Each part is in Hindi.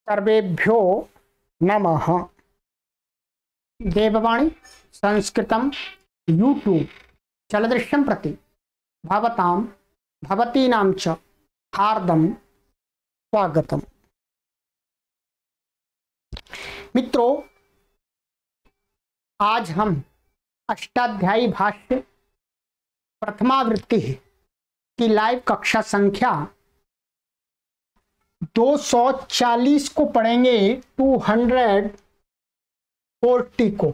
सर्वेभ्यो नमः। देववाणी संस्कृतम यूट्यूब चलदृश्यं प्रति भवतां भवतीनां च हार्दं स्वागतम्। मित्रों, आज हम अष्टाध्यायी भाष्य प्रथमावृत्ति की लाइव कक्षा संख्या 240 को पढ़ेंगे। 240 को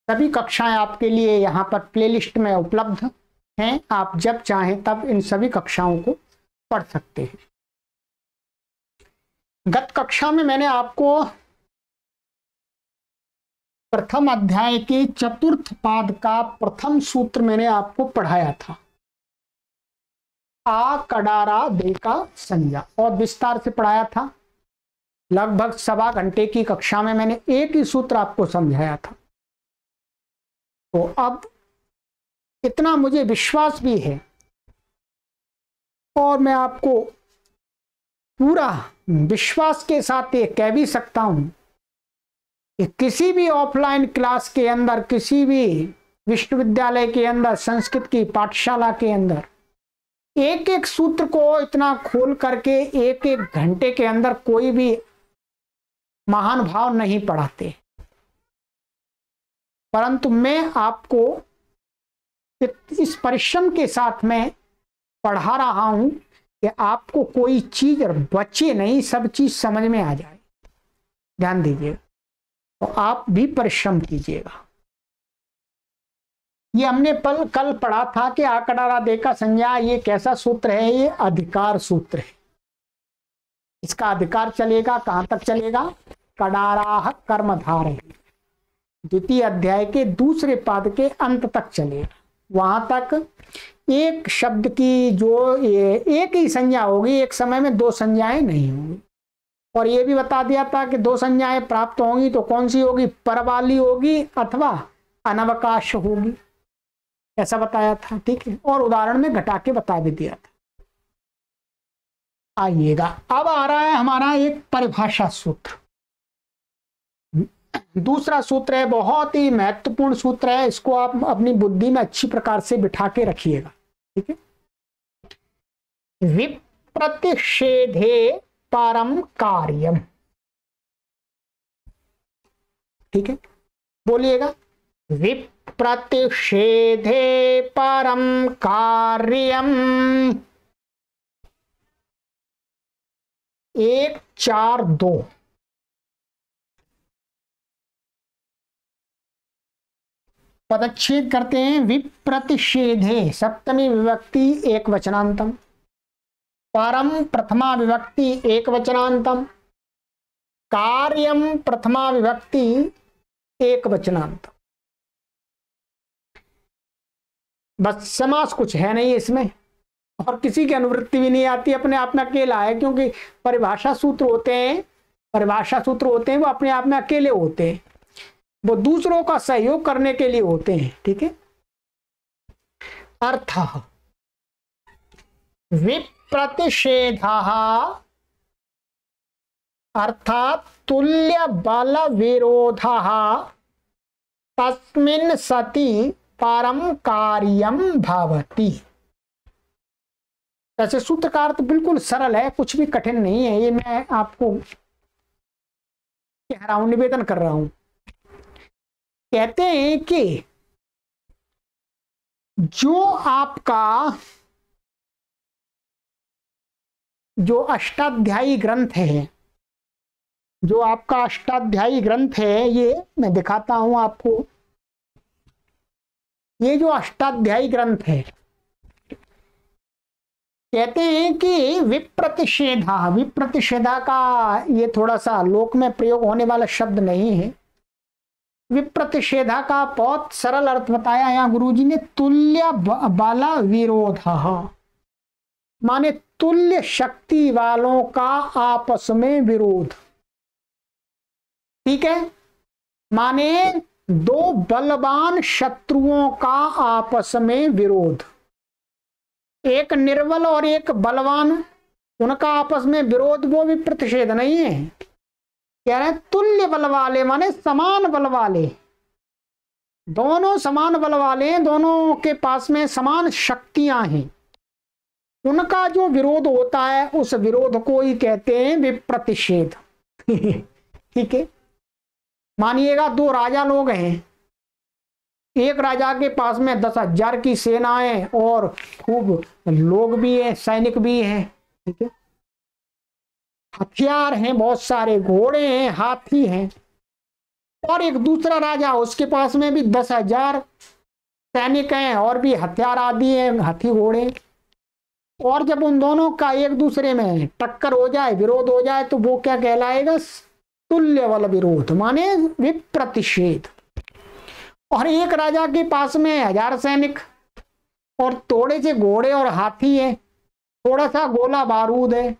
सभी कक्षाएं आपके लिए यहाँ पर प्लेलिस्ट में उपलब्ध हैं। आप जब चाहें तब इन सभी कक्षाओं को पढ़ सकते हैं। गत कक्षा में मैंने आपको प्रथम अध्याय के चतुर्थ पाद का प्रथम सूत्र मैंने आपको पढ़ाया था, आ कडारा दे का संज्ञा, और विस्तार से पढ़ाया था। लगभग 1.25 घंटे की कक्षा में मैंने एक ही सूत्र आपको समझाया था। तो अब इतना मुझे विश्वास भी है और मैं आपको पूरा विश्वास के साथ ये कह भी सकता हूं कि किसी भी ऑफलाइन क्लास के अंदर, किसी भी विश्वविद्यालय के अंदर, संस्कृत की पाठशाला के अंदर एक एक सूत्र को इतना खोल करके एक एक घंटे के अंदर कोई भी महान भाव नहीं पढ़ाते, परंतु मैं आपको इस परिश्रम के साथ में पढ़ा रहा हूं कि आपको कोई चीज बचे नहीं, सब चीज समझ में आ जाए। ध्यान दीजिए, तो आप भी परिश्रम कीजिएगा। ये हमने कल पढ़ा था कि आकडारा दे का संज्ञा, ये कैसा सूत्र है? ये अधिकार सूत्र है। इसका अधिकार चलेगा कहां तक चलेगा? कडाराह कर्मधार है, द्वितीय अध्याय के दूसरे पाद के अंत तक चलेगा। वहां तक एक शब्द की जो एक ही संज्ञा होगी, एक समय में 2 संज्ञाएं नहीं होंगी। और ये भी बता दिया था कि 2 संज्ञाएं प्राप्त होंगी तो कौन सी होगी? पर वाली होगी अथवा अनवकाश होगी, ऐसा बताया था। ठीक है, और उदाहरण में घटा के बता भी दिया था। आइएगा, अब आ रहा है हमारा एक परिभाषा सूत्र। दूसरा सूत्र है, बहुत ही महत्वपूर्ण सूत्र है। इसको आप अपनी बुद्धि में अच्छी प्रकार से बिठा के रखिएगा। ठीक है, विप्रतिषेधे परम कार्यम। ठीक है, बोलिएगा, विप्रतिषेधे परम कार्यम। 1 4 2 पदच्छेद करते हैं। विप्रतिषेधे सप्तमी विभक्ति एक वचनांतम, परम प्रथमा विभक्ति एक वचनांतम, कार्यम प्रथमा विभक्ति एक वचनांतम। बस समास कुछ है नहीं इसमें, और किसी की अनुवृत्ति भी नहीं आती, अपने आप में अकेला है। क्योंकि परिभाषा सूत्र होते हैं वो अपने आप में अकेले होते हैं, वो दूसरों का सहयोग करने के लिए होते हैं। ठीक है, अर्थ विप्रतिषेधः अर्थात तुल्य बल विरोधः तस्मिन् सति परम कार्यम भवति। ऐसे सूत्र का अर्थ बिल्कुल सरल है, कुछ भी कठिन नहीं है। ये मैं आपको कह रहा हूं, निवेदन कर रहा हूं। कहते हैं कि जो आपका जो अष्टाध्यायी ग्रंथ है, ये मैं दिखाता हूं आपको। ये जो अष्टाध्यायी ग्रंथ है, कहते हैं कि विप्रतिषेधा का ये थोड़ा सा लोक में प्रयोग होने वाला शब्द नहीं है। विप्रतिषेधा का बहुत सरल अर्थ बताया यहाँ गुरुजी ने। तुल्य बल विरोध, माने तुल्य शक्ति वालों का आपस में विरोध। ठीक है, माने 2 बलवान शत्रुओं का आपस में विरोध। एक निर्बल और एक बलवान, उनका आपस में विरोध, वो भी प्रतिषेध नहीं है। कह रहे हैं तुल्य बल वाले माने समान बल वाले, दोनों समान बल वाले हैं, दोनों के पास में समान शक्तियां हैं, उनका जो विरोध होता है उस विरोध को ही कहते हैं विप्रतिषेध। ठीक है, मानिएगा दो राजा लोग हैं, एक राजा के पास में 10,000 की सेना है और खूब लोग भी हैं, सैनिक भी हैं, ठीक है, हथियार हैं, बहुत सारे घोड़े हैं, हाथी हैं। और एक दूसरा राजा, उसके पास में भी 10,000 सैनिक हैं और भी हथियार आदि हैं, हाथी घोड़े। और जब उन दोनों का एक दूसरे में टक्कर हो जाए, विरोध हो जाए, तो वो क्या कहलाएगा? तुल्य बल विरोध माने विप्रतिषेध। और एक राजा के पास में 1000 सैनिक और थोड़े से घोड़े और हाथी है, थोड़ा सा गोला बारूद है।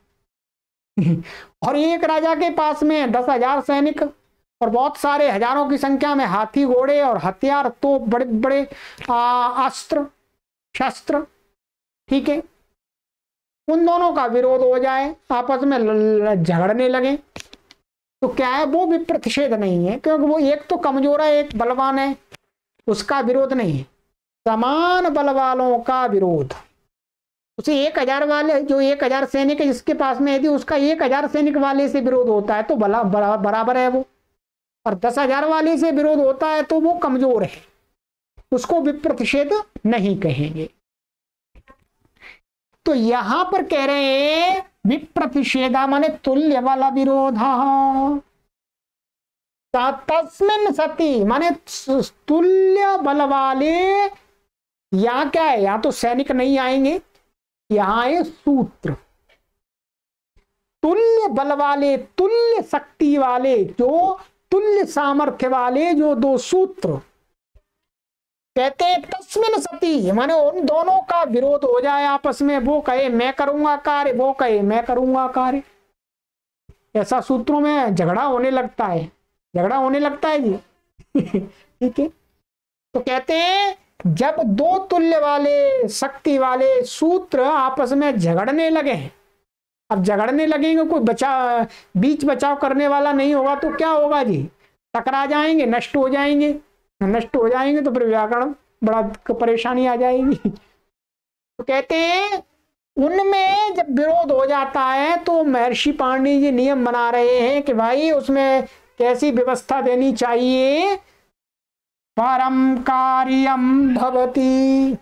और एक राजा के पास में 10,000 सैनिक और बहुत सारे हजारों की संख्या में हाथी घोड़े और हथियार, तो बड़े बड़े अस्त्र शस्त्र, ठीक है। उन दोनों का विरोध हो जाए, आपस में झगड़ने लगे, तो क्या है? वो भी प्रतिषेध नहीं है, क्योंकि वो एक तो कमजोर है, एक बलवान है, उसका विरोध नहीं है। समान बल वालों का विरोध, उसे 1000 वाले, जो 1000 सैनिक है जिसके पास में, यदि उसका 1000 सैनिक वाले से विरोध होता है तो बराबर है वो, और 10,000 वाले से विरोध होता है तो वो कमजोर है, उसको विप्रतिषेध नहीं कहेंगे। तो यहां पर कह रहे हैं विप्रतिषेधा माने तुल्य वाला विरोध, तस्मिन् सति माने तुल्य बल वाले। यहां क्या है? यहां तो सैनिक नहीं आएंगे, यहां है सूत्र। तुल्य बल वाले, तुल्य शक्ति वाले, जो तुल्य सामर्थ्य वाले जो दो सूत्र, कहते हैं तस्मिन् सति माने उन दोनों का विरोध हो जाए आपस में, वो कहे मैं करूंगा कार्य, वो कहे मैं करूंगा कार्य। ऐसा सूत्रों में झगड़ा होने लगता है, झगड़ा होने लगता है जी। ठीक है, तो कहते हैं जब दो तुल्य वाले शक्ति वाले सूत्र आपस में झगड़ने लगे, अब झगड़ने लगेंगे, कोई बीच बचाव करने वाला नहीं होगा तो क्या होगा जी? टकरा जाएंगे, नष्ट हो जाएंगे, नष्ट हो जाएंगे तो फिर व्याकरण बड़ा परेशानी आ जाएगी। तो कहते हैं उनमें जब विरोध हो जाता है तो महर्षि पाणिनि जी नियम बना रहे हैं कि भाई उसमें कैसी व्यवस्था देनी चाहिए। परम कार्यम भवति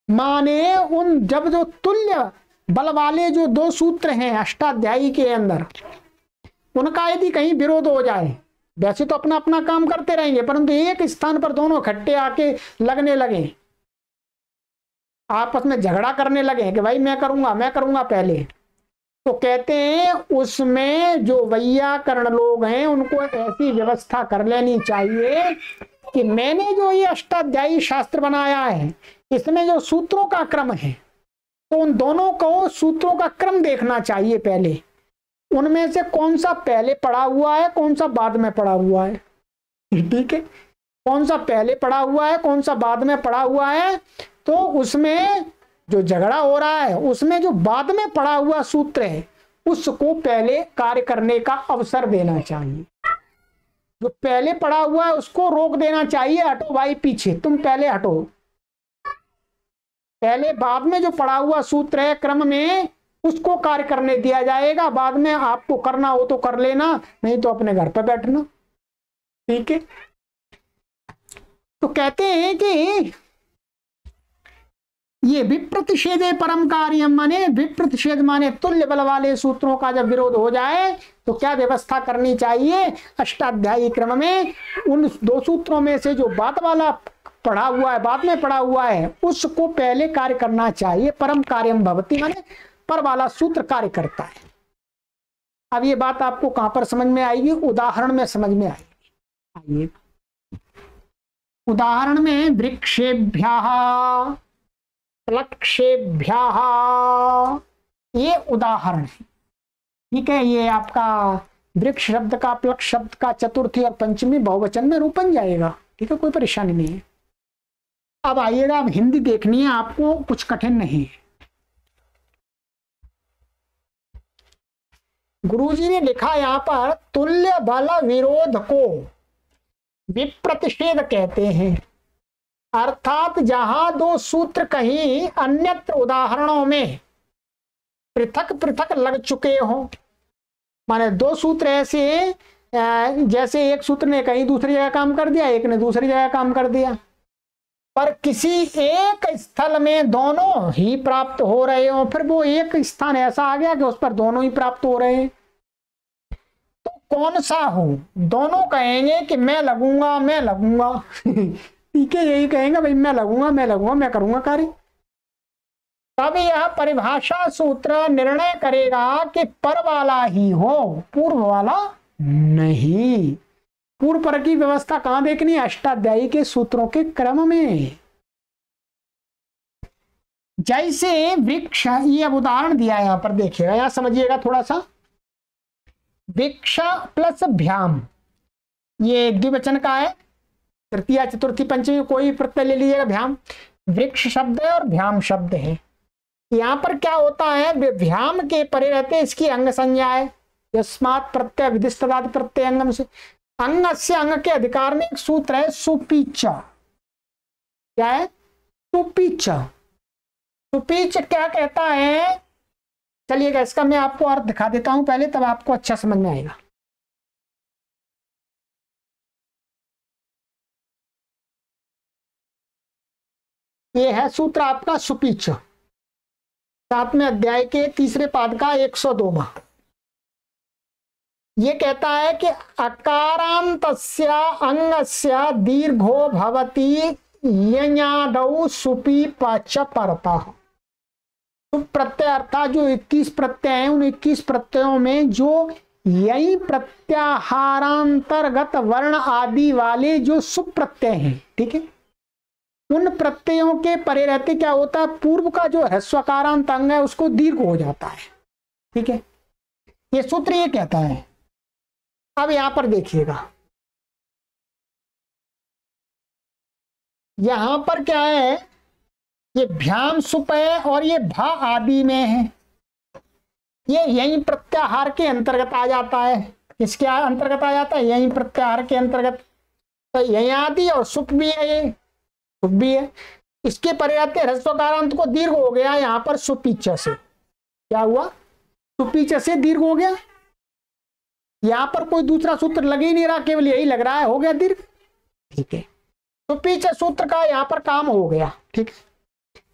माने उन जब जो तुल्य बल वाले जो दो सूत्र हैं अष्टाध्यायी के अंदर, उनका यदि कहीं विरोध हो जाए, वैसे तो अपना अपना काम करते रहेंगे, परंतु एक स्थान पर दोनों इकट्ठे आके लगने लगे, आपस में झगड़ा करने लगे कि भाई मैं करूंगा पहले, तो कहते हैं उसमें जो वैयाकरण लोग हैं उनको ऐसी व्यवस्था कर लेनी चाहिए कि मैंने जो ये अष्टाध्यायी शास्त्र बनाया है, इसमें जो सूत्रों का क्रम है, तो उन दोनों को सूत्रों का क्रम देखना चाहिए पहले, उनमें से कौन सा पहले पड़ा हुआ है, कौन सा बाद में पड़ा हुआ है। ठीक है, कौन सा पहले पड़ा हुआ है, कौन सा बाद में पड़ा हुआ है, तो उसमें जो झगड़ा हो रहा है उसमें जो बाद में पड़ा हुआ सूत्र है उसको पहले कार्य करने का अवसर देना चाहिए। जो पहले पड़ा हुआ है उसको रोक देना चाहिए, हटो भाई पीछे, तुम पहले हटो। पहले बाद में जो पड़ा हुआ सूत्र है क्रम में, उसको कार्य करने दिया जाएगा, बाद में आपको करना हो तो कर लेना, नहीं तो अपने घर पर बैठना। ठीक है, तो कहते हैं कि ये विप्रतिषेध परम कार्यम माने विप्रतिषेध माने तुल्य बल वाले सूत्रों का जब विरोध हो जाए तो क्या व्यवस्था करनी चाहिए? अष्टाध्यायी क्रम में उन दो सूत्रों में से जो बाद वाला पढ़ा हुआ है, बाद में पढ़ा हुआ है, उसको पहले कार्य करना चाहिए। परम कार्यम भवति माने पर वाला सूत्र कार्य करता है। अब ये बात आपको कहां पर समझ में आएगी? उदाहरण में समझ में आएगी। आइए उदाहरण में वृक्षेभ्यः प्लक्षेभ्यः, ये उदाहरण है। ठीक है, ये आपका वृक्ष शब्द का प्लक्ष शब्द का चतुर्थी और पंचमी बहुवचन में रूप बन जाएगा। ठीक है, कोई परेशानी नहीं है। अब आइएगा, अब हिंदी देखनी है आपको, कुछ कठिन नहीं है। गुरुजी ने लिखा यहाँ पर, तुल्य बल विरोध को विप्रतिषेध कहते हैं। अर्थात जहां दो सूत्र कहीं अन्यत्र उदाहरणों में पृथक पृथक लग चुके हो, माने दो सूत्र ऐसे जैसे एक सूत्र ने कहीं दूसरी जगह काम कर दिया, एक ने दूसरी जगह काम कर दिया, पर किसी एक स्थल में दोनों ही प्राप्त हो रहे हो, फिर वो एक स्थान ऐसा आ गया कि उस पर दोनों ही प्राप्त हो रहे हैं, तो कौन सा हो? दोनों कहेंगे कि मैं लगूंगा मैं लगूंगा ठीक है, यही कहेंगे भाई मैं लगूंगा मैं लगूंगा मैं करूंगा कार्य। तब यह परिभाषा सूत्र निर्णय करेगा कि पर वाला ही हो, पूर्व वाला नहीं। पूर्व पर की व्यवस्था कहां देखनी है? अष्टाध्यायी के सूत्रों के क्रम में। जैसे वृक्ष, ये अब उदाहरण दिया है यहां पर, देखिएगा, यहां समझिएगा थोड़ा सा। वृक्ष प्लस भ्याम, ये द्विवचन का है, तृतीया चतुर्थी पंचमी कोई प्रत्यय ले लीजिएगा। भ्याम वृक्ष शब्द है और भ्याम शब्द है। यहां पर क्या होता है, भ्याम के परे रहते इसकी अंग संज्ञा है, यस्मात् प्रत्यय विधिस्तदादि प्रत्यय अंगम से। अंग से अंग के अधिकार में एक सूत्र है सुपीच। क्या है? सुपीच। सुपीच क्या कहता है? चलिएगा इसका मैं आपको अर्थ दिखा देता हूं पहले, तब आपको अच्छा समझ में आएगा। ये है सूत्र आपका सुपीच, 7वें अध्याय के 3रे पाद का 102वां। ये कहता है कि अकारांतस्य अंगस्य दीर्घो भवति यण्यादौ सुपी पच परतः। सुप प्रत्यय अर्थात जो 21 प्रत्यय हैं, उन 21 प्रत्ययों में जो यही प्रत्याहारांतर्गत वर्ण आदि वाले जो सुप प्रत्यय हैं, ठीक है, उन प्रत्ययों के परे रहते क्या होता है, पूर्व का जो ह्रस्वकारांत अंग है उसको दीर्घ हो जाता है। ठीक है, ये सूत्र ये कहता है। अब यहां पर देखिएगा, यहां पर क्या है, ये भ्याम सुप है और ये भा आदि में है, ये यही प्रत्याहार के अंतर्गत आ जाता है। इसके अंतर्गत आ जाता है, यही प्रत्याहार के अंतर्गत। तो यही आदि और सुप भी है, ये सुप भी है। इसके पर्याप्त ह्रस्वकारांत को दीर्घ हो गया, यहां पर सुपीच से क्या हुआ, सुपीच से दीर्घ हो गया। यहां पर कोई दूसरा सूत्र लग ही नहीं रहा, केवल यही लग रहा है, हो गया दीर्घ। ठीक है, सुपीच सूत्र का यहां पर काम हो गया। ठीक है,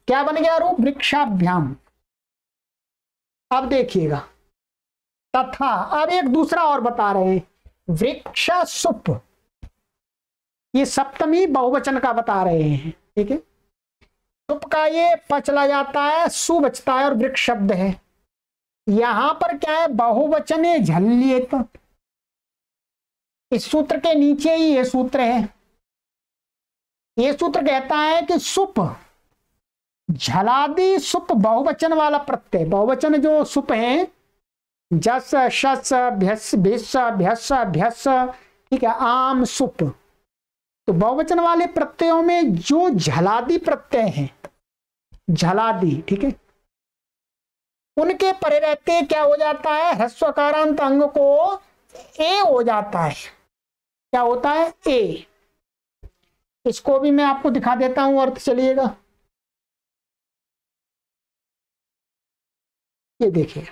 क्या बन गया रूप, वृक्षाभ्याम। अब देखिएगा, तथा अब एक दूसरा और बता रहे हैं, वृक्ष सुप, ये सप्तमी बहुवचन का बता रहे हैं। ठीक है, सुप का ये प चला जाता है, सु बचता है और वृक्ष शब्द है। यहां पर क्या है, बहुवचने झल्येत। इस सूत्र के नीचे ही ये सूत्र है। ये सूत्र कहता है कि सुप झलादि सुप बहुवचन वाला प्रत्यय, बहुवचन जो सुप है, जस शस भ्यस भिस भ्यस भ्यस, ठीक है, आम सुप, तो बहुवचन वाले प्रत्ययों में जो झलादि प्रत्यय हैं, झलादि, ठीक है, उनके परे रहते क्या हो जाता है, ह्रस्वकारांत अंग को ए हो जाता है। क्या होता है, ए। इसको भी मैं आपको दिखा देता हूं अर्थ, चलिएगा। ये देखिए,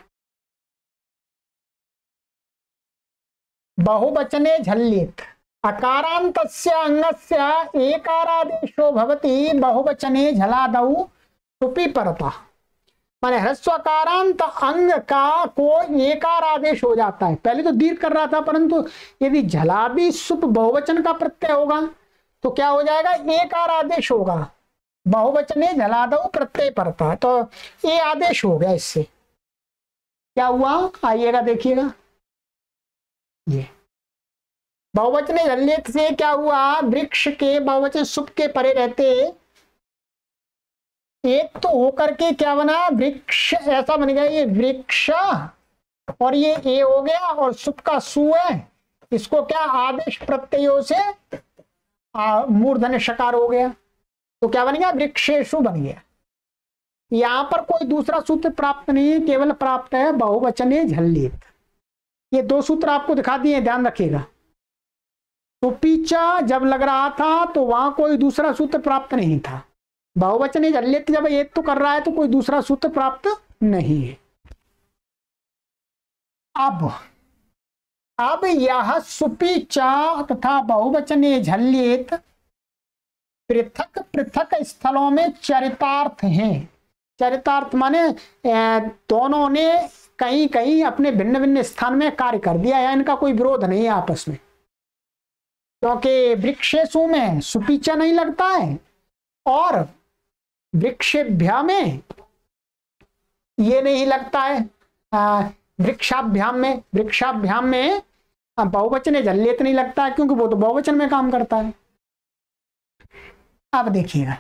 बहुवचने झल्येत, अकारांतस्य अंगस्य एकारादेशो भवति, बहुवचने झलादौ सुपी परतः। माने ह्रस्वकारांत अंग का को एकार आदेश हो जाता है। पहले तो दीर्घ कर रहा था, परंतु यदि झलादि सुप बहुवचन का प्रत्यय होगा तो क्या हो जाएगा, एकार आदेश होगा, बहुवचने झलादौ प्रत्यय परता, तो ये आदेश हो गया। इससे क्या हुआ, आइएगा देखिएगा, ये बहुवचने झल्येत से क्या हुआ, वृक्ष के बहुवचन सुप के परे रहते एक तो होकर के क्या बना, वृक्ष, ऐसा बन गया ये वृक्ष, और ये ए हो गया, और सुप का सु है, इसको क्या आदेश प्रत्ययों से मूर्धन्य शकार हो गया। तो क्या बन गया, वृक्षेषु बन गया। यहां पर कोई दूसरा सूत्र प्राप्त नहीं है, केवल प्राप्त है बहुवचने झल्लित। ये दो सूत्र आपको दिखा दिए, ध्यान रखिएगा। सुपीचा जब लग रहा था तो वहां कोई दूसरा सूत्र प्राप्त नहीं था। बहुवचने झल्लित जब एक तो कर रहा है तो कोई दूसरा सूत्र प्राप्त नहीं है। अब यह सुपीचा तथा बहुवचने झल्लित पृथक पृथक स्थलों में चरितार्थ हैं। चरितार्थ माने दोनों ने कहीं कहीं अपने भिन्न भिन्न स्थान में कार्य कर दिया है, इनका कोई विरोध नहीं है आपस में। क्योंकि वृक्षेषु में सुपीचा नहीं लगता है और वृक्षेभ्या में ये नहीं लगता है, वृक्षाभ्याम में बहुवचने झल्लित नहीं लगता है, क्योंकि वो तो बहुवचन में काम करता है। अब देखिएगा,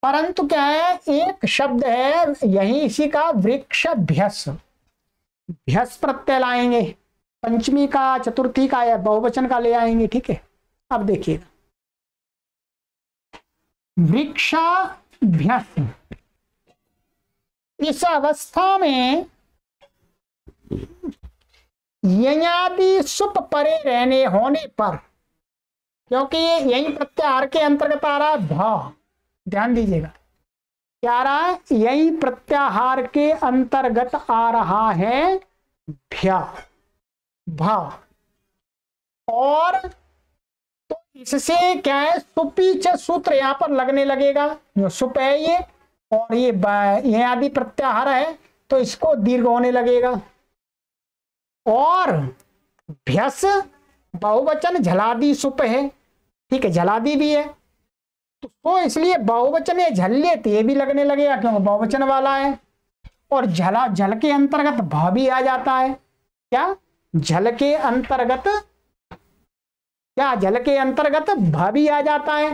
परंतु क्या है, एक शब्द है यही इसी का वृक्षभ्यस, भ्यस प्रत्यय लाएंगे, पंचमी का चतुर्थी का या बहुवचन का ले आएंगे, ठीक है। अब देखिएगा, वृक्षाभ्यस, इस अवस्था में ययादि सुप परे रहने होने पर, क्योंकि यही प्रत्याहार के अंतर्गत आ रहा है भा, ध्यान दीजिएगा क्या आ रहा है, यही प्रत्याहार के अंतर्गत आ रहा है भ्या भा। और तो इससे क्या है, सुपीच सूत्र यहां पर लगने लगेगा, जो सुप है ये और ये आदि प्रत्याहार है तो इसको दीर्घ होने लगेगा। और भ्यस बहुवचन झलादि सुप है, ठीक है, झलादि भी है, तो इसलिए बहुवचन झल्लित ये भी लगने लगेगा क्योंकि बहुवचन वाला है। और झल के अंतर्गत भा भी आ जाता है, क्या झल के अंतर्गत, क्या झल के अंतर्गत भा भी आ जाता है,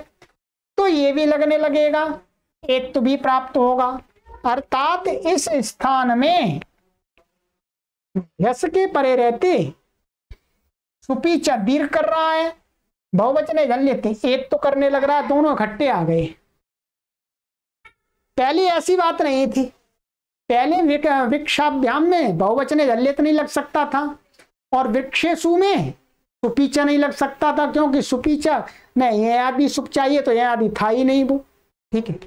तो ये भी लगने लगेगा, एक तो भी प्राप्त होगा। अर्थात इस स्थान में यस के परे रहते सुपीचा दीर्घ कर रहा है, बहुवचन झल्लित एक तो करने लग रहा है, दोनों इकट्ठे आ गए। पहले ऐसी बात नहीं थी, पहले वृक्षाभ्याम में बहुवचन झल्लित नहीं लग सकता था और वृक्षेषु में सुपीचा नहीं लग सकता था, क्योंकि सुपीचा नहीं, ये आदि सुप चाहिए तो यह आदि था ही नहीं वो, ठीक है।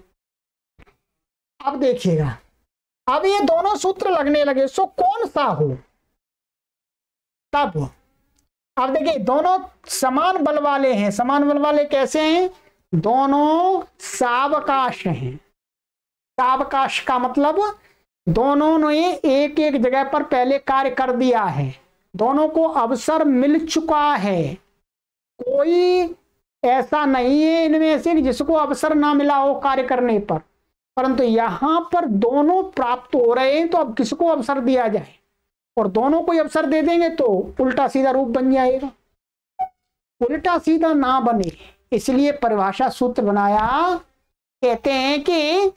अब देखिएगा, अब ये दोनों सूत्र लगने लगे, सो कौन सा हो तब। अब देखिए, दोनों समान बल वाले हैं। समान बल वाले कैसे हैं, दोनों सावकाश हैं। सावकाश का मतलब दोनों ने एक एक जगह पर पहले कार्य कर दिया है, दोनों को अवसर मिल चुका है। कोई ऐसा नहीं है इनमें से जिसको अवसर ना मिला हो कार्य करने पर, परंतु यहां पर दोनों प्राप्त हो रहे हैं, तो अब किसको अवसर दिया जाए, और दोनों को अवसर दे देंगे तो उल्टा सीधा रूप बन जाएगा। उल्टा सीधा ना बने इसलिए परिभाषा सूत्र बनाया, कहते हैं कि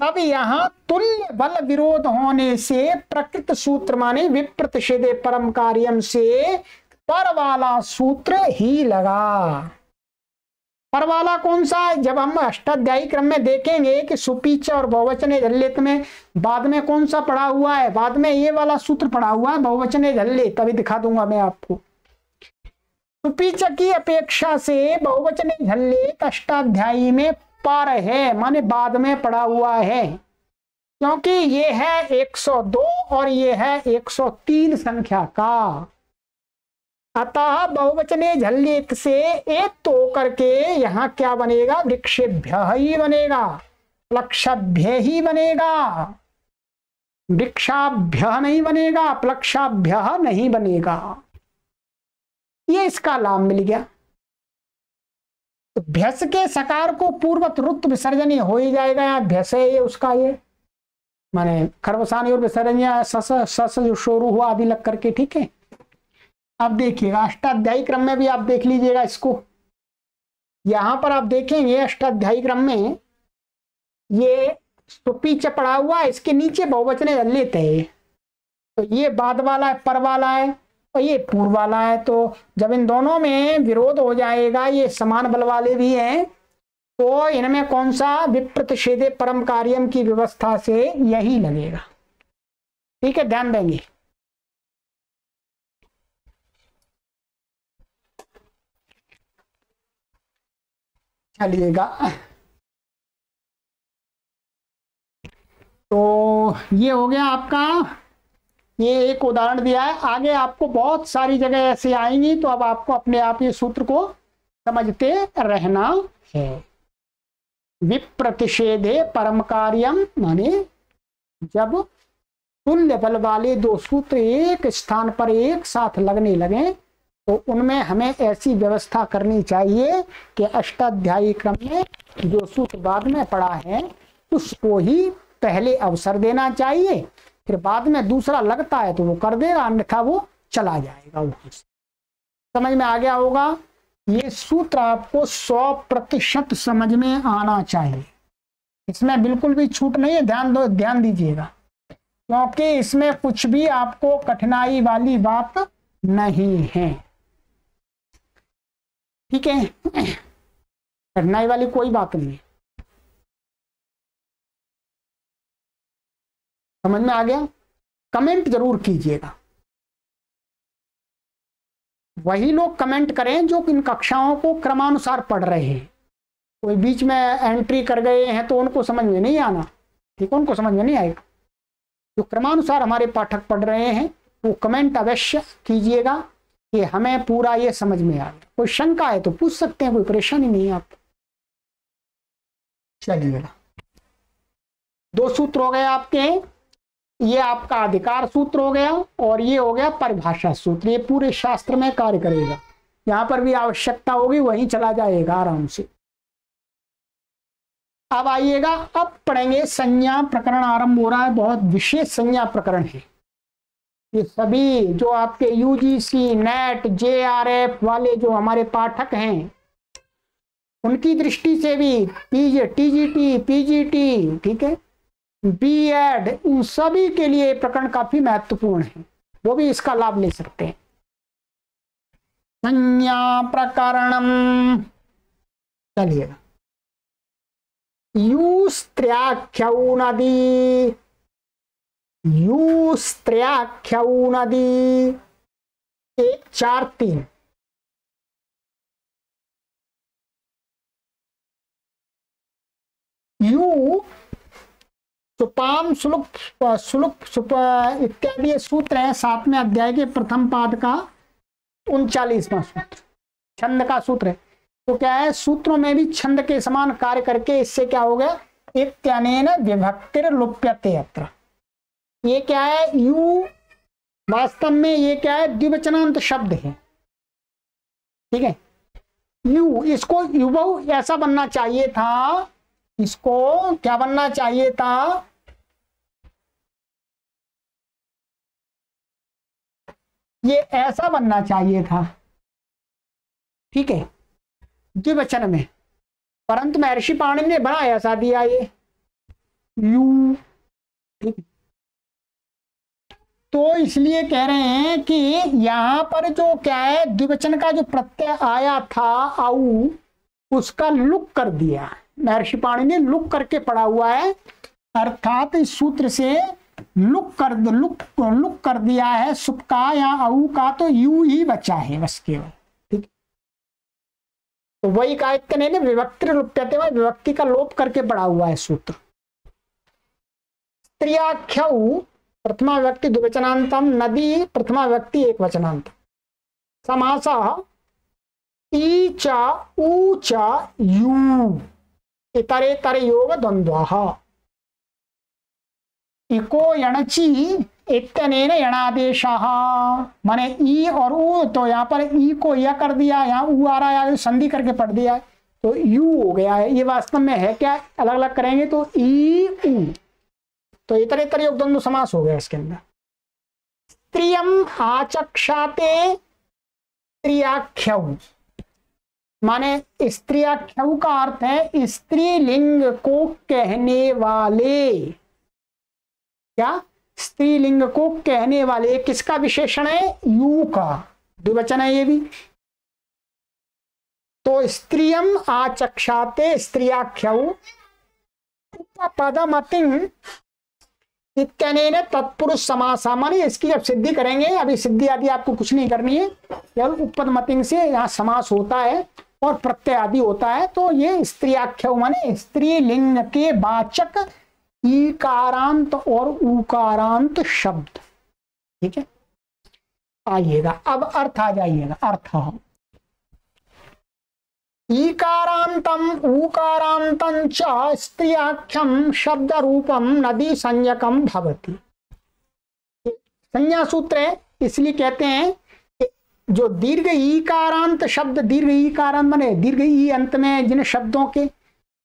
तब यहां तुल्य बल विरोध होने से प्रकृत सूत्र माने विप्रतिषेधे परम कार्यम से पर वाला सूत्र ही लगा। पर वाला कौन सा है, जब हम अष्टाध्यायी क्रम में देखेंगे कि सुपीच और बहुवचने झल्लित में बाद में कौन सा पढ़ा हुआ है, बाद में ये वाला सूत्र पढ़ा हुआ है बहुवचने झल्लित, तभी दिखा दूंगा मैं आपको। सुपीच की अपेक्षा से बहुवचने झल्लित अष्टाध्यायी में पर है, माने बाद में पढ़ा हुआ है, क्योंकि ये है 102 और ये है 103 संख्या का। अतः बहुवचने झल्लित से एक तो करके यहाँ क्या बनेगा, वृक्षेभ्य ही बनेगा, प्लक्षभ्य ही बनेगा, वृक्षाभ्य नहीं बनेगा, प्लक्षाभ्य नहीं बनेगा। ये इसका लाभ मिल गया। तो भ्यस के सकार को पूर्वत रुत विसर्जन हो ही जाएगा, यहाँ भ्यस है ये उसका, ये माने खरवसानी और विसर्जन सस जो शुरू हुआ आदि लग करके, ठीक है। अब देखिएगा अष्टाध्यायी क्रम में भी आप देख लीजिएगा इसको, यहां पर आप देखेंगे अष्टाध्यायी क्रम में ये सुपीच पड़ा हुआ है, इसके नीचे बहुवचने झल्लित है, तो ये बाद वाला है, पर वाला है, और ये पूर्व वाला है। तो जब इन दोनों में विरोध हो जाएगा, ये समान बल वाले भी हैं, तो इनमें कौन सा विप्रतिषेधे परम कार्यम की व्यवस्था से यही लगेगा। ठीक है, ध्यान देंगे। चलिएगा, तो ये हो गया आपका, ये एक उदाहरण दिया है। आगे आपको बहुत सारी जगह ऐसे आएंगी, तो अब आपको अपने आप ये सूत्र को समझते रहना है। विप्रतिषेधे परम कार्यम, माने जब तुल्य बल वाले दो सूत्र एक स्थान पर एक साथ लगने लगे, तो उनमें हमें ऐसी व्यवस्था करनी चाहिए कि अष्टाध्यायी क्रम में जो सूत्र बाद में पढ़ा है उसको ही पहले अवसर देना चाहिए, फिर बाद में दूसरा लगता है तो वो कर देगा, अन्यथा वो चला जाएगा। वो समझ में आ गया होगा। ये सूत्र आपको 100% समझ में आना चाहिए, इसमें बिल्कुल भी छूट नहीं है। ध्यान दीजिएगा, क्योंकि इसमें कुछ भी आपको कठिनाई वाली बात नहीं है। ठीक है, कठिनाई वाली कोई बात नहीं है। समझ में आ गया? कमेंट जरूर कीजिएगा। वही लोग कमेंट करें जो इन कक्षाओं को क्रमानुसार पढ़ रहे हैं। कोई बीच में एंट्री कर गए हैं तो उनको समझ में नहीं आना, ठीक, उनको समझ में नहीं आएगा। जो क्रमानुसार हमारे पाठक पढ़ रहे हैं वो कमेंट अवश्य कीजिएगा कि हमें पूरा ये समझ में आ गया। कोई शंका है तो पूछ सकते हैं, कोई परेशानी नहीं है आपको। चलिएगा, 2 सूत्र हो गए आपके। ये आपका अधिकार सूत्र हो गया और ये हो गया परिभाषा सूत्र। ये पूरे शास्त्र में कार्य करेगा, यहां पर भी आवश्यकता होगी वहीं चला जाएगा आराम से। अब आइएगा, अब पढ़ेंगे संज्ञा प्रकरण आरंभ हो रहा है। बहुत विशेष संज्ञा प्रकरण है ये। सभी जो आपके यूजीसी, नेट, जेआरएफ वाले जो हमारे पाठक हैं उनकी दृष्टि से भी, टीजीटी, पीजीटी, ठीक है, बीएड, इन सभी के लिए प्रकरण काफी महत्वपूर्ण है, वो भी इसका लाभ ले सकते हैं। संज्ञा प्रकरणम, चलिएगा। यूस्त्र्याख्यौ नदी, यूस्त्र्याख्यौ नदी 1, 4, 3। यू सुपाम सुलुप सुलुप सुप इत्यादि सूत्र है 7वें अध्याय के प्रथम पाद का 39वां सूत्र, छंद का सूत्र है। तो क्या है, सूत्रों में भी छंद के समान कार्य करके इससे क्या हो गया, इत्यनेन विभक्तिर लुप्यते अत्र। ये क्या है, यू वास्तव में ये क्या है, द्विवचनांत शब्द है। ठीक है, यू, इसको युवौ ऐसा बनना चाहिए था, इसको क्या बनना चाहिए था, ये ऐसा बनना चाहिए था। ठीक है, द्विवचन में, परंतु महर्षि पाणिनि ने बना ऐसा दिया ये यू। ठीक, तो इसलिए कह रहे हैं कि यहां पर जो क्या है, द्विवचन का जो प्रत्यय आया था आऊ, उसका लुक कर दिया महर्षि पाणिनि ने, लुक करके पढ़ा हुआ है। अर्थात इस सूत्र से लुक कर दिया है। सुप का या अऊ का तो यू ही बचा है बस केवल। ठीक, तो वही का इतने विभक्ति लुप्यते, विभक्ति का लोप करके पढ़ा हुआ है सूत्र। स्त्रियाख्यौ प्रथमा विभक्ति द्विवचनांतम, नदी प्रथमा विभक्ति एक वचनांत। समासः ईचा ऊचा यू इतरे तरे योग द्वंद्वः। इको यणची इत्यनेन यणादेशः, माने ई और ऊ, तो यहाँ पर ई को या कर दिया, यहाँ ऊ आ रहा है, संधि करके पढ़ दिया तो यू हो गया है। ये वास्तव में है क्या, अलग अलग करेंगे तो ई ऊ, तो इतरे तरे योग द्वंद्व समास हो गया इसके अंदर। स्त्रियम आचक्षाते स्त्रियाख्यौ, माने स्त्रियाख्यौ का अर्थ है स्त्रीलिंग को कहने वाले। क्या, स्त्रीलिंग को कहने वाले। किसका विशेषण है, यू का, द्विवचन है ये भी। तो स्त्रियम आचक्षाते स्त्रियाख्यौ उपपदमतिं इत्यनेन तत्पुरुष समासा। माने इसकी जब सिद्धि करेंगे, अभी सिद्धि आदि आपको कुछ नहीं करनी है, केवल उपपदमतिं से यहाँ समास होता है और प्रत्यय आदि होता है। तो ये स्त्रियाख्य माने स्त्रीलिंग के वाचक ईकारांत और उकारांत शब्द। ठीक है, आइएगा अब अर्थ आ जाइएगा। अर्थ ईकारांतम उकारांतं च स्त्रियाख्यम शब्द रूपम नदी संज्ञकम भवति। संज्ञा सूत्र है, इसलिए कहते हैं कि जो दीर्घ ईकारांत शब्द, दीर्घ ईकारांत माने दीर्घ ई अंत में जिन शब्दों के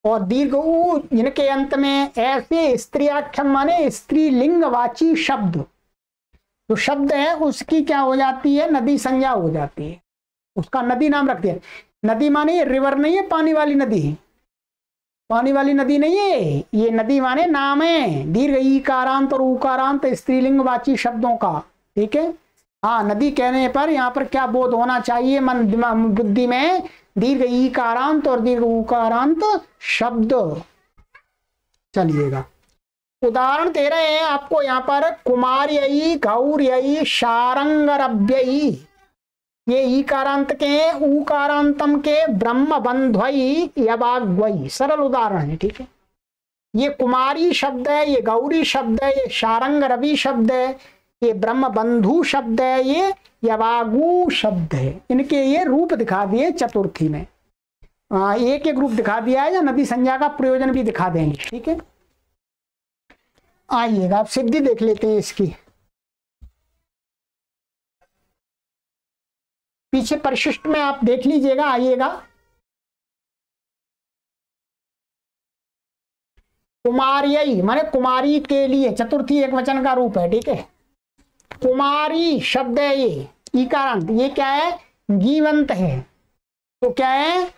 और दीर्घ ऊ जिनके अंत में, ऐसे स्त्रियाख्यम माने स्त्रीलिंगवाची शब्द जो शब्द है उसकी क्या हो जाती है, नदी संज्ञा हो जाती है, उसका नदी नाम रख दिया। नदी माने रिवर नहीं है, पानी वाली नदी, पानी वाली नदी नहीं है, ये नदी माने नाम है दीर्घ ईकारांत और उकारांत स्त्रीलिंगवाची शब्दों का। ठीक है, हाँ, नदी कहने पर यहाँ पर क्या बोध होना चाहिए मन दिमाग बुद्धि में, दीर्घ ईकारांत और दीर्घ उकारांत शब्द। चलिएगा उदाहरण दे रहे हैं आपको यहाँ पर, कुमार्ययी गौर्ययी शारंगरभ्ययी, ये ईकारांत के हैं, उकारांतम के ब्रह्म बंध्वई यवाग्वई, सरल उदाहरण है। ठीक है, ये कुमारी शब्द है, ये गौरी शब्द है, ये शारंग रवि शब्द है, ये ब्रह्म बंधु शब्द है, ये यवागु शब्द है। इनके ये रूप दिखा दिए चतुर्थी में, एक एक रूप दिखा दिया है, या नदी संज्ञा का प्रयोजन भी दिखा देंगे। ठीक है, आइएगा आप सिद्धि देख लेते हैं इसकी। पीछे परिशिष्ट में आप देख लीजिएगा, आइएगा। कुमार्यई माने कुमारी के लिए, चतुर्थी एक वचन का रूप है। ठीक है, कुमारी शब्द है ये ईकारांत, ये क्या है, गीवंत है, तो क्या है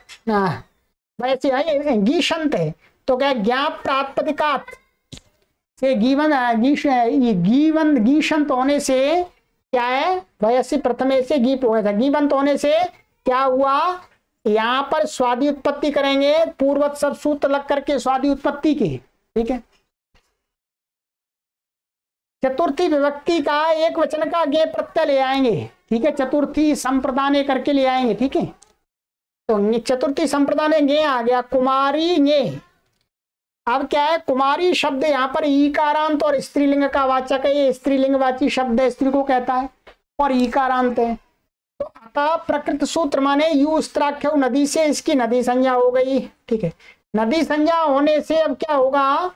वैसे है गीशंत है, तो क्या है ज्ञाप प्रातिपदिकात से गीवंत गीशंत होने से क्या है, वैसे प्रथमे से गीप हो गया था, गीवंत होने से क्या हुआ, यहाँ पर स्वादि उत्पत्ति करेंगे, पूर्वत सब सूत्र लग करके स्वादि उत्पत्ति की। ठीक है, चतुर्थी विभक्ति का एक वचन का गे प्रत्यय ले आएंगे। ठीक है, चतुर्थी संप्रदान करके ले आएंगे। ठीक है, तो चतुर्थी संप्रदान गे आ गया, कुमारी गे। अब क्या है, कुमारी शब्द यहाँ पर ईकारांत और स्त्रीलिंग का वाचक है, ये स्त्रीलिंगवाची शब्द है, स्त्री को कहता है, और ईकारांत है। तो अतः प्रकृत सूत्र माने यू स्त्राख्य नदी से इसकी नदी संज्ञा हो गई। ठीक है, नदी संज्ञा होने से अब क्या होगा,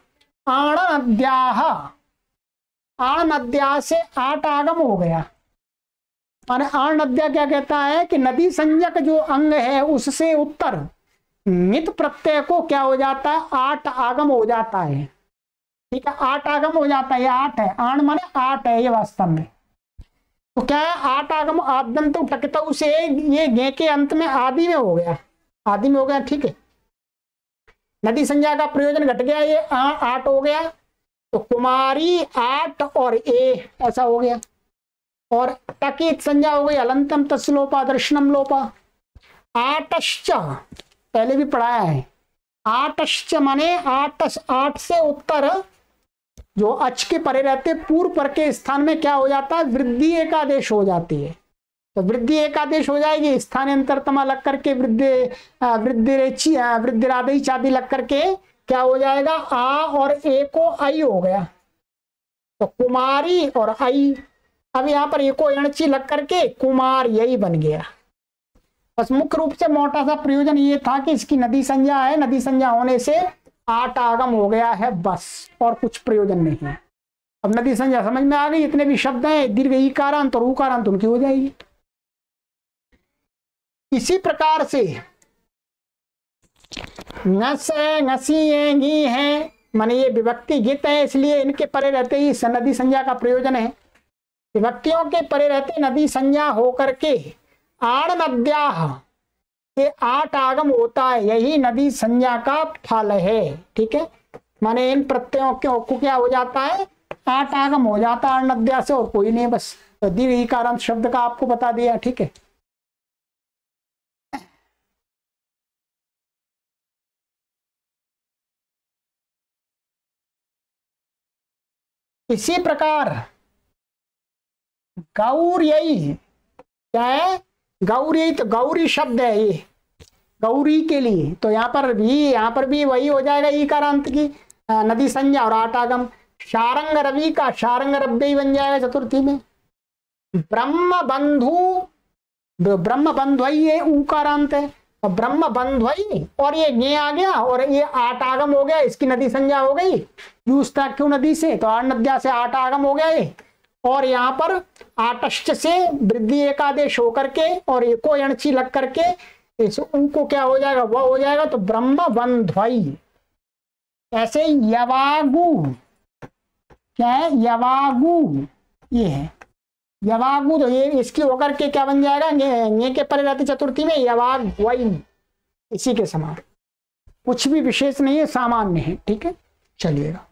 आण नद्याः, आण नद्या से आठ आगम हो गया। माने आण नद्या क्या कहता है कि नदी संज्ञक जो अंग है उससे उत्तर नित प्रत्यय को क्या हो जाता है, आठ आगम हो जाता है। ठीक है, आठ आगम हो जाता है, ये आठ है, आण माने आठ है ये वास्तव में। तो क्या है, आठ आगम आद्यंत टकतौ से ये गे के अंत में आदि में हो गया, आदि में हो गया। ठीक है, नदी संज्ञा का प्रयोजन घट गया, ये आठ हो गया, तो कुमारी आठ और ए ऐसा हो गया, और टकित संज्ञा हो गई अलंतम तस्लोपा दर्शनम लोपा। आटश्च पहले भी पढ़ाया है, आटश्च माने आठ से उत्तर जो अच के परे रहते पूर्व पर के स्थान में क्या हो जाता है, वृद्धि एकादेश हो जाती है। तो वृद्धि एकादेश हो जाएगी, स्थानांतरतमा लग करके वृद्धिरादि चादी लग करके क्या हो जाएगा, आ और ए को आई हो गया, तो कुमारी और आई। अब यहाँ पर एको एणची लग करके कुमार यही बन गया। बस मुख्य रूप से मोटा सा प्रयोजन ये था कि इसकी नदी संज्ञा है, नदी संज्ञा होने से आठ आगम हो गया है, बस और कुछ प्रयोजन नहीं है। अब नदी संज्ञा समझ में आ गई, इतने भी शब्द हैं दीर्घ ईकारांत और उकारांत उनकी हो जाएगी। इसी प्रकार से नस नसी है माने ये विभक्ति गीत है, इसलिए इनके परे रहते ही नदी संज्ञा का प्रयोजन है। विभक्तियों के परे रहते नदी संज्ञा होकर के आण नद्याः से आठ आगम होता है, यही नदी संज्ञा का फल है। ठीक है, माने इन प्रत्ययों को क्या हो जाता है, आठ आगम हो जाता है आण नद्या से, और कोई नहीं, बस तो दीर्घ ईकारांत शब्द का आपको बता दिया। ठीक है, इसी प्रकार गौर्यई, क्या है गौरी, तो गौरी शब्द है ये गौरी के लिए, तो यहाँ पर भी वही हो जाएगा ईकारांत की नदी संज्ञा और आटागम। शारंग रवि का शारंग रव्यई बन जाएगा चतुर्थी में। ब्रह्म बंधुई ये उकारांत है, और ब्रह्म बंधुई और ये आ गया और ये आटागम हो गया, इसकी नदी संज्ञा हो गई यूस्ताख्यु नदी से, तो आठ नद्या से आटागम हो गया ये। और यहाँ पर आटश्च से वृद्धि एकादेश होकर के और एको यणची लग करके इस ऊ को क्या हो जाएगा, वह हो जाएगा, तो ब्रह्म बंध्वई। ऐसे यवागु, क्या है यवागु, ये है यवागु, तो ये इसकी होकर के क्या बन जाएगा, ये के परे रहते चतुर्थी में यवाग वही, इसी के समान, कुछ भी विशेष नहीं है, सामान्य है। ठीक है, चलिएगा।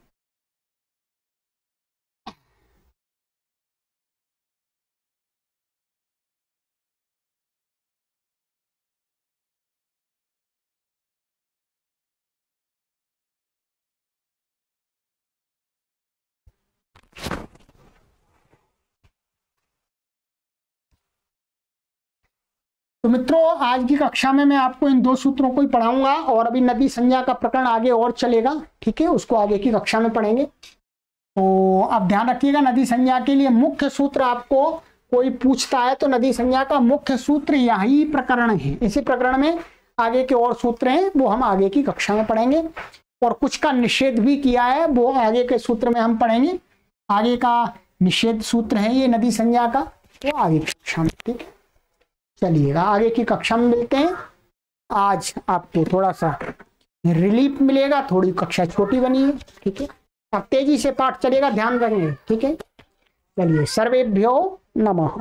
तो मित्रों, आज की कक्षा में मैं आपको इन 2 सूत्रों को ही पढ़ाऊंगा और अभी नदी संज्ञा का प्रकरण आगे और चलेगा। ठीक है, उसको आगे की कक्षा में पढ़ेंगे। तो अब ध्यान रखिएगा, नदी संज्ञा के लिए मुख्य सूत्र, आपको कोई पूछता है तो नदी संज्ञा का मुख्य सूत्र यही प्रकरण है। इसी प्रकरण में आगे के और सूत्र हैं, वो हम आगे की कक्षा में पढ़ेंगे, और कुछ का निषेध भी किया है, वो आगे के सूत्र में हम पढ़ेंगे। आगे का निषेध सूत्र है ये नदी संज्ञा का, वो आगे की कक्षा में। ठीक है, चलिएगा, आगे की कक्षा में मिलते हैं। आज आपको थोड़ा सा रिलीफ मिलेगा, थोड़ी कक्षा छोटी बनी है। ठीक है, अब तेजी से पाठ चलेगा, ध्यान रखेंगे। ठीक है, चलिए, सर्वेभ्यो नमः।